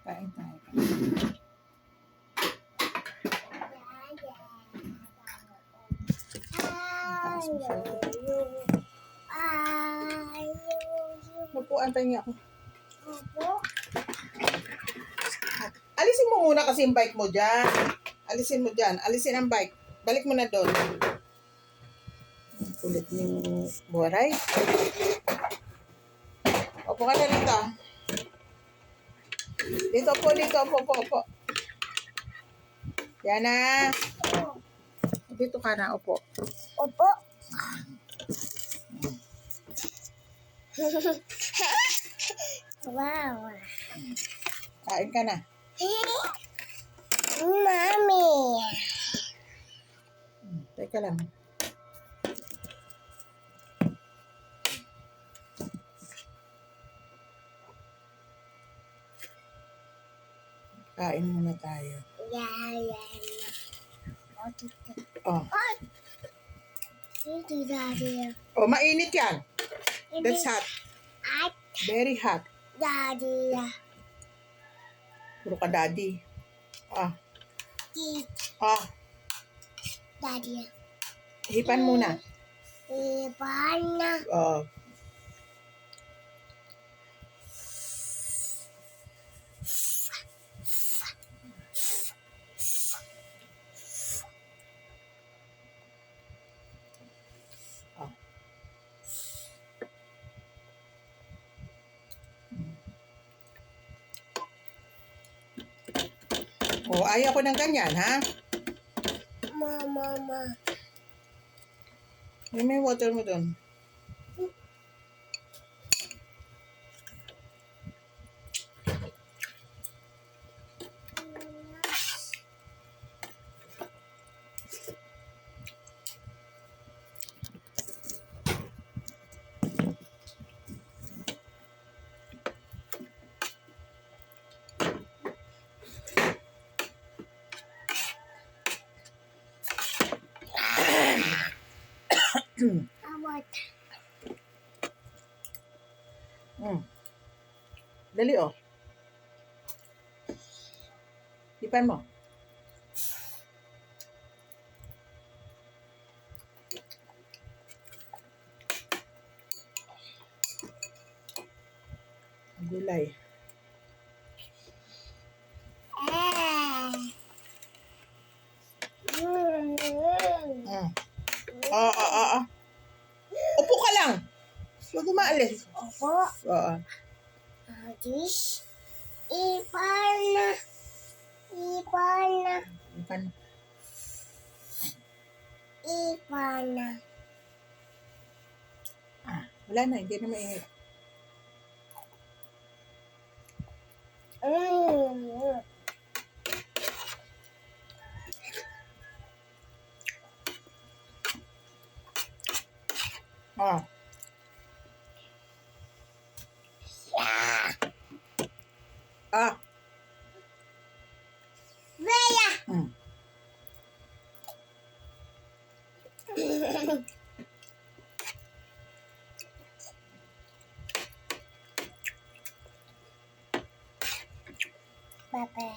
Kain tayo. Magpuan niya ako. Alisin mo muna kasi yung bike mo dyan. Alisin mo dyan. Alisin ang bike. Balik mo na doon. Kulit ng buwaray. Opo ka na dito. Dito po, dito. Opo. Yan na. Dito ka na, opo. Opo. Wow. Kain ka na. Mami. Teka lang. Kain muna tayo. Oh. Hindi, Daddy. Oh, mainit yan. That's hot. At Very hot. Daddy. Puro ka daddy. Ah. Di- Ah. Daddy. Hipan muna. Iban na. Oh. Oh, ayaw ko ng ganyan, ha? Mama. May water mo doon. Awat. Dali, oh. Hipan mo. Gulay. Upo ka lang. Huwag umaalis. Opo. Oo. Dish. Iban na. Hipan. Wala na, hindi na mainit. Ah. Ah. Bella. Pepe.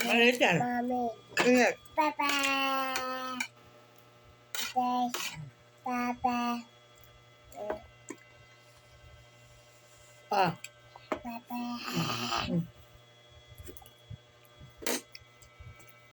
Mainit yan. Mami. Ingat. Pepe. Pepe. Ah. Pepe.